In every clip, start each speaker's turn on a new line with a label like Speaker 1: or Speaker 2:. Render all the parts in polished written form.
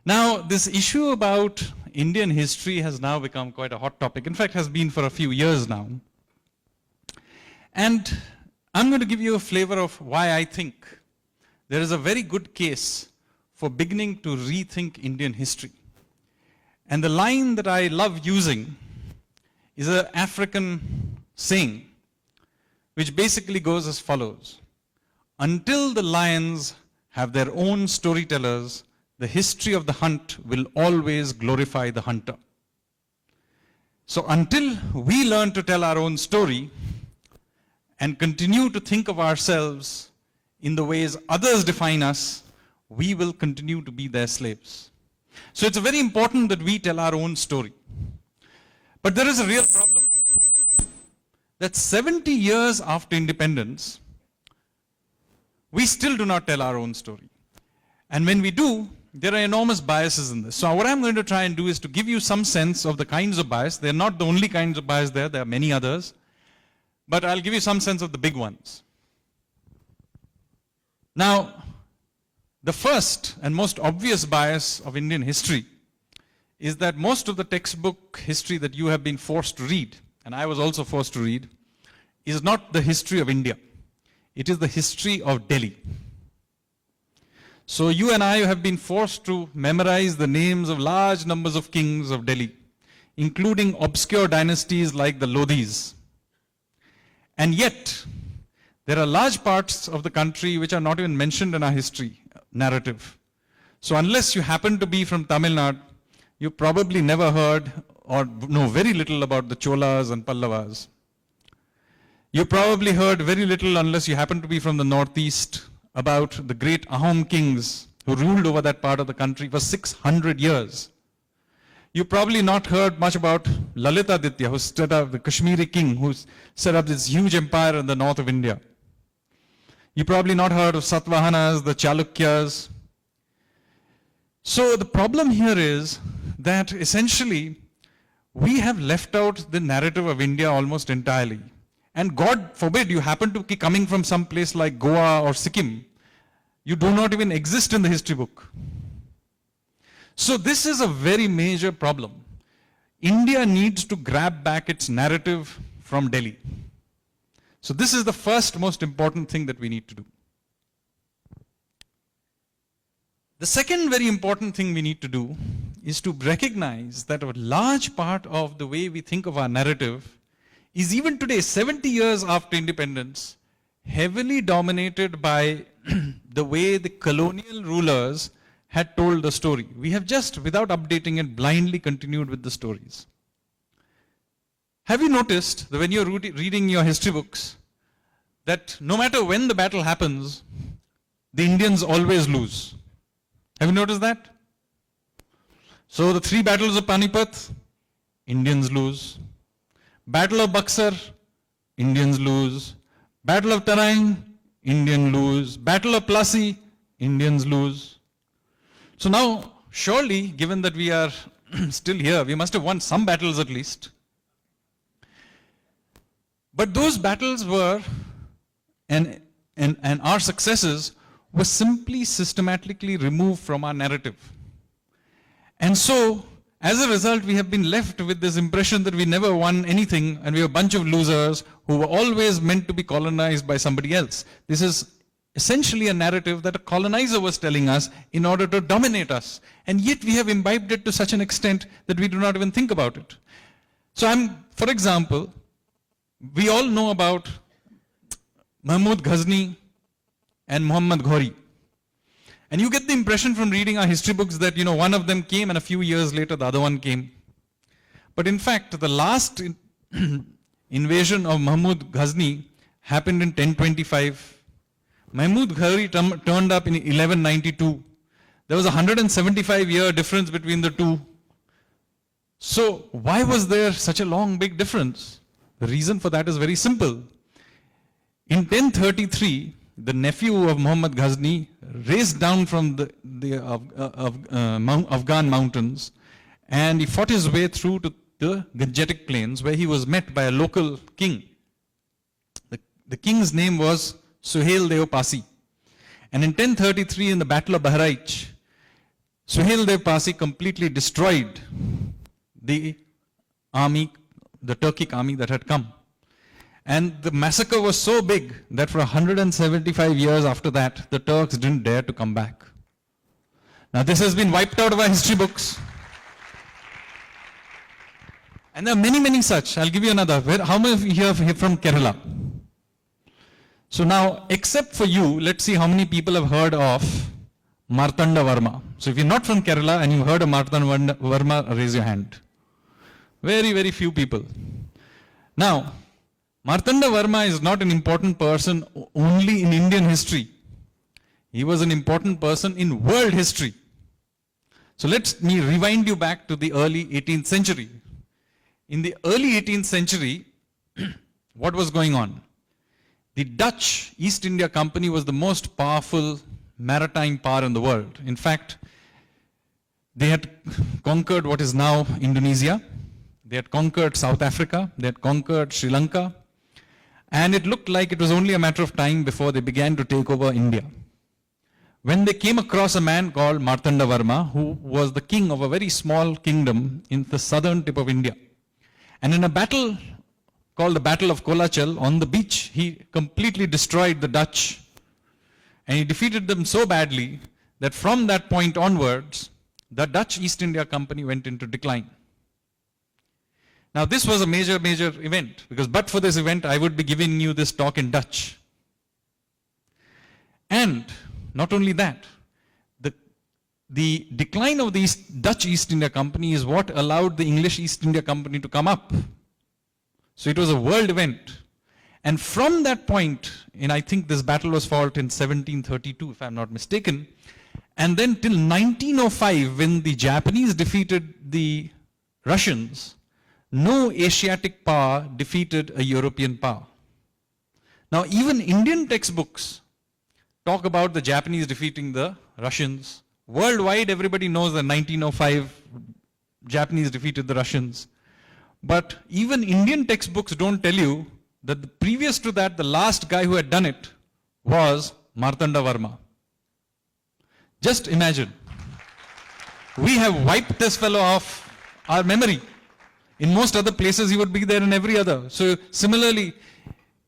Speaker 1: Now, this issue about Indian history has now become quite a hot topic. In fact, has been for a few years now. And I'm going to give you a flavor of why I think there is a very good case for beginning to rethink Indian history. And the line that I love using is an African saying, which basically goes as follows. Until the lions have their own storytellers, the history of the hunt will always glorify the hunter. So until we learn to tell our own story and continue to think of ourselves in the ways others define us, we will continue to be their slaves. So it's very important that we tell our own story. But there is a real problem. That 70 years after independence, we still do not tell our own story. And when we do, there are enormous biases in this. So what I'm going to try and do is to give you some sense of the kinds of bias. They're not the only kinds of bias there are many others. But I'll give you some sense of the big ones. Now, the first and most obvious bias of Indian history is that most of the textbook history that you have been forced to read, and I was also forced to read, is not the history of India. It is the history of Delhi. So you and I have been forced to memorize the names of large numbers of kings of Delhi, including obscure dynasties like the Lodhis. And yet, there are large parts of the country which are not even mentioned in our history narrative. So unless you happen to be from Tamil Nadu, you probably never heard or know very little about the Cholas and Pallavas. You probably heard very little, unless you happen to be from the northeast, about the great Ahom kings who ruled over that part of the country for 600 years. You probably not heard much about Lalitaditya, who set up the Kashmiri king, who set up this huge empire in the north of India. You probably not heard of Satavahanas, the Chalukyas. So the problem here is that essentially we have left out the narrative of India almost entirely. And God forbid you happen to be coming from some place like Goa or Sikkim, you do not even exist in the history book. So this is a very major problem. India needs to grab back its narrative from Delhi. So this is the first most important thing that we need to do. The second very important thing we need to do is to recognize that a large part of the way we think of our narrative is even today, 70 years after independence, heavily dominated by the way the colonial rulers had told the story. We have just, without updating it, blindly continued with the stories. Have you noticed that when you're reading your history books, that no matter when the battle happens, the Indians always lose? Have you noticed that? So the 3 battles of Panipat, Indians lose. Battle of Buxar, Indians lose. Battle of Tarain, Indians lose. Battle of Plassey, Indians lose. So now, surely, given that we are still here, we must have won some battles at least. But those battles were, and our successes were simply systematically removed from our narrative. And so, as a result, we have been left with this impression that we never won anything and we were a bunch of losers who were always meant to be colonized by somebody else. This is essentially a narrative that a colonizer was telling us in order to dominate us. And yet we have imbibed it to such an extent that we do not even think about it. So for example, we all know about Mahmud Ghazni and Muhammad Ghori. And you get the impression from reading our history books that, one of them came and a few years later the other one came. But in fact, the last invasion of Mahmud Ghazni happened in 1025. Mahmud Ghori turned up in 1192. There was a 175-year difference between the two. So why was there such a long, big difference? The reason for that is very simple. In 1033, the nephew of Muhammad Ghazni raced down from the Afghan mountains, and he fought his way through to the Gangetic plains, where he was met by a local king. The king's name was Suhail Deo Pasi. And in 1033, in the Battle of Bahraich, Suhail Dev Pasi completely destroyed the army, the Turkic army that had come. And the massacre was so big that for 175 years after that, the Turks didn't dare to come back. Now this has been wiped out of our history books. And there are many, many such. I'll give you another. How many of you here from Kerala? So now, except for you, let's see how many people have heard of Martanda Varma. So if you're not from Kerala and you've heard of Martanda Varma, raise your hand. Very, very few people. Now, Martanda Varma is not an important person only in Indian history. He was an important person in world history. So let me rewind you back to the early 18th century. In the early 18th century, what was going on? The Dutch East India Company was the most powerful maritime power in the world. In fact, they had conquered what is now Indonesia. They had conquered South Africa. They had conquered Sri Lanka. And it looked like it was only a matter of time before they began to take over India. When they came across a man called Martanda Varma, who was the king of a very small kingdom in the southern tip of India. And in a battle called the Battle of Kolachal on the beach, he completely destroyed the Dutch. And he defeated them so badly that from that point onwards, the Dutch East India Company went into decline. Now this was a major, major event, because but for this event, I would be giving you this talk in Dutch. And not only that, the decline of the Dutch East India Company is what allowed the English East India Company to come up. So it was a world event. And from that point, and I think this battle was fought in 1732, if I'm not mistaken, and then till 1905, when the Japanese defeated the Russians, no Asiatic power defeated a European power. Now even Indian textbooks talk about the Japanese defeating the Russians. Worldwide, everybody knows that 1905 Japanese defeated the Russians. But even Indian textbooks don't tell you that previous to that, the last guy who had done it was Martanda Varma. Just imagine. We have wiped this fellow off our memory. In most other places, he would be there in every other. So similarly,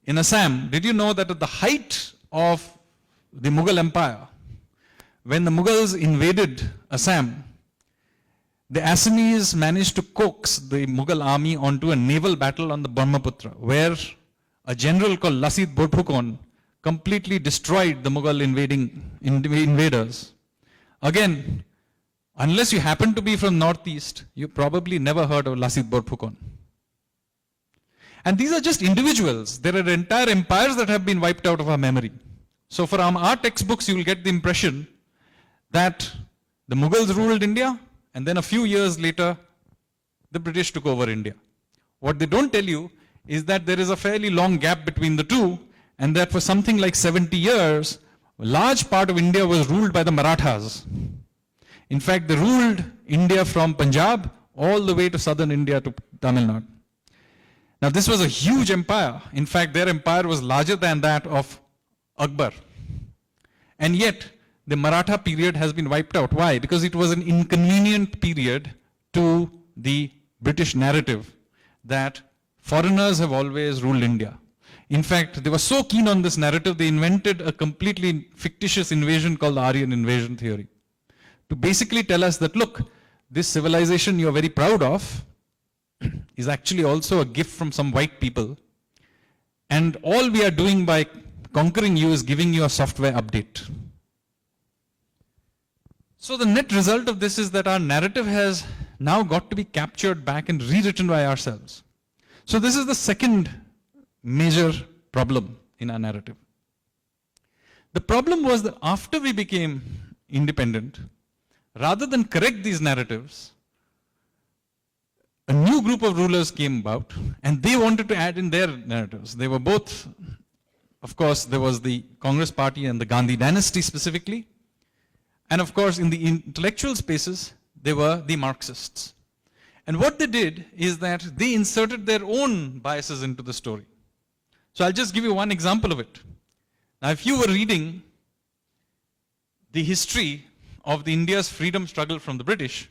Speaker 1: in Assam, did you know that at the height of the Mughal Empire, when the Mughals invaded Assam, the Assamese managed to coax the Mughal army onto a naval battle on the Brahmaputra, where a general called Lasit Borphukon completely destroyed the Mughal invaders. Again, unless you happen to be from Northeast, you probably never heard of Lasit Borphukon. And these are just individuals. There are entire empires that have been wiped out of our memory. So from our textbooks, you will get the impression that the Mughals ruled India, and then a few years later, the British took over India. What they don't tell you is that there is a fairly long gap between the two, and that for something like 70 years, a large part of India was ruled by the Marathas. In fact, they ruled India from Punjab all the way to southern India to Tamil Nadu. Now, this was a huge empire. In fact, their empire was larger than that of Akbar. And yet, the Maratha period has been wiped out. Why? Because it was an inconvenient period to the British narrative that foreigners have always ruled India. In fact, they were so keen on this narrative, they invented a completely fictitious invasion called the Aryan invasion theory, to basically tell us that, look, this civilization you're very proud of is actually also a gift from some white people. And all we are doing by conquering you is giving you a software update. So the net result of this is that our narrative has now got to be captured back and rewritten by ourselves. So this is the second major problem in our narrative. The problem was that after we became independent, rather than correct these narratives, a new group of rulers came about and they wanted to add in their narratives. They were both, of course, there was the Congress Party and the Gandhi dynasty specifically. And of course, in the intellectual spaces, they were the Marxists. And what they did is that they inserted their own biases into the story. So I'll just give you one example of it. Now, if you were reading the history of the India's freedom struggle from the British,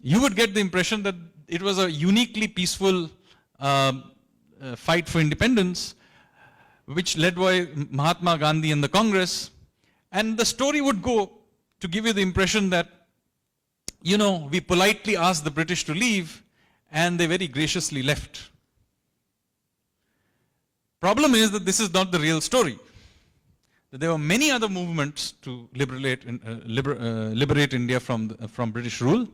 Speaker 1: you would get the impression that it was a uniquely peaceful fight for independence, which led by Mahatma Gandhi and the Congress. And the story would go to give you the impression that, you know, we politely asked the British to leave and they very graciously left. Problem is that this is not the real story. There were many other movements to liberate India from British rule,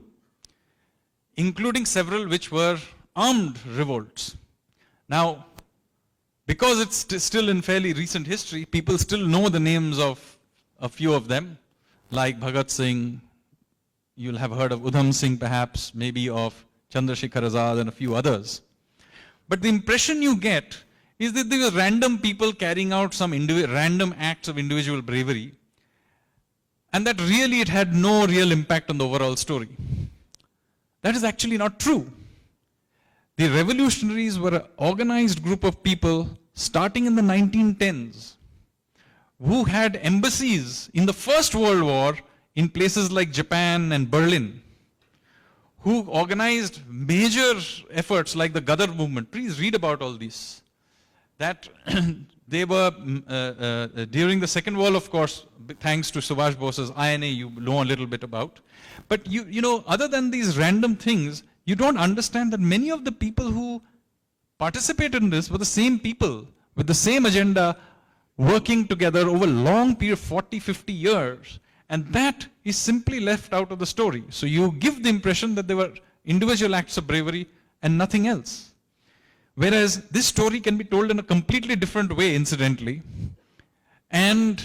Speaker 1: including several which were armed revolts. Now, because it's still in fairly recent history, people still know the names of a few of them, like Bhagat Singh. You'll have heard of Udham Singh perhaps, maybe of Chandrasekhar Azad and a few others. But the impression you get is that there were random people carrying out some random acts of individual bravery, and that really it had no real impact on the overall story. That is actually not true. The revolutionaries were an organized group of people starting in the 1910s who had embassies in the First World War in places like Japan and Berlin, who organized major efforts like the Gadar movement. Please read about all these. That they were, during the Second World, of course, thanks to Subhash Bose's INA, you know a little bit about. But you know, other than these random things, you don't understand that many of the people who participated in this were the same people with the same agenda working together over a long period, 40, 50 years. And that is simply left out of the story. So you give the impression that there were individual acts of bravery and nothing else. Whereas this story can be told in a completely different way, incidentally. And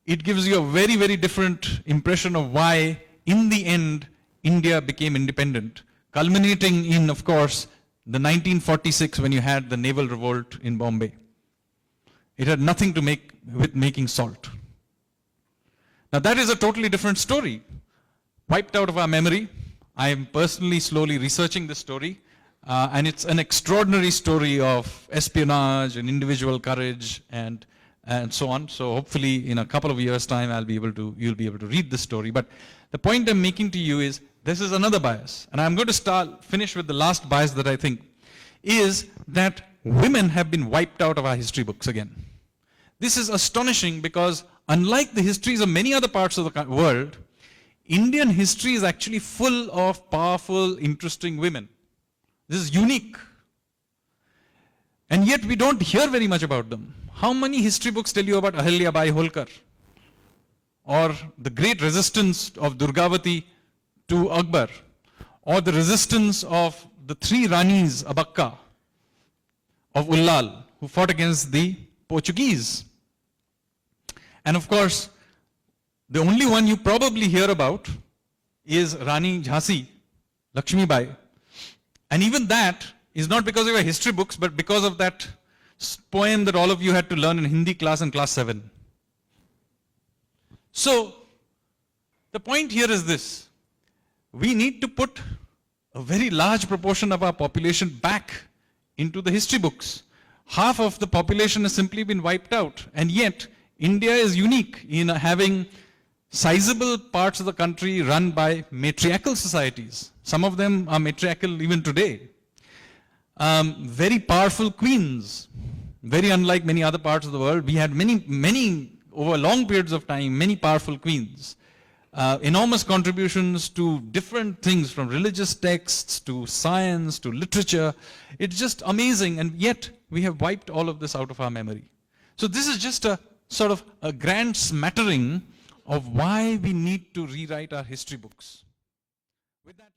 Speaker 1: it gives you a very, very different impression of why, in the end, India became independent. Culminating in, of course, the 1946 when you had the naval revolt in Bombay. It had nothing to make with making salt. Now that is a totally different story. Wiped out of our memory. I am personally slowly researching this story. And it's an extraordinary story of espionage and individual courage and so on. So hopefully in a couple of years' time you'll be able to read this story. But the point I'm making to you is this is another bias. And I'm going to finish with the last bias that I think is that women have been wiped out of our history books again. This is astonishing because unlike the histories of many other parts of the world, Indian history is actually full of powerful, interesting women. This is unique. And yet we don't hear very much about them. How many history books tell you about Ahilya Bai Holkar? Or the great resistance of Durgavati to Akbar? Or the resistance of the three Ranis Abakka of Ullal who fought against the Portuguese? And of course, the only one you probably hear about is Rani Jhansi, Lakshmi Bai. And even that is not because of your history books, but because of that poem that all of you had to learn in Hindi class in class 7. So, the point here is this. We need to put a very large proportion of our population back into the history books. Half of the population has simply been wiped out. And yet, India is unique in having sizable parts of the country run by matriarchal societies. Some of them are matriarchal even today. Very powerful queens. Very unlike many other parts of the world. We had many, over long periods of time, many powerful queens. Enormous contributions to different things, from religious texts to science to literature. It's just amazing, and yet we have wiped all of this out of our memory. So this is just a sort of a grand smattering of why we need to rewrite our history books. With that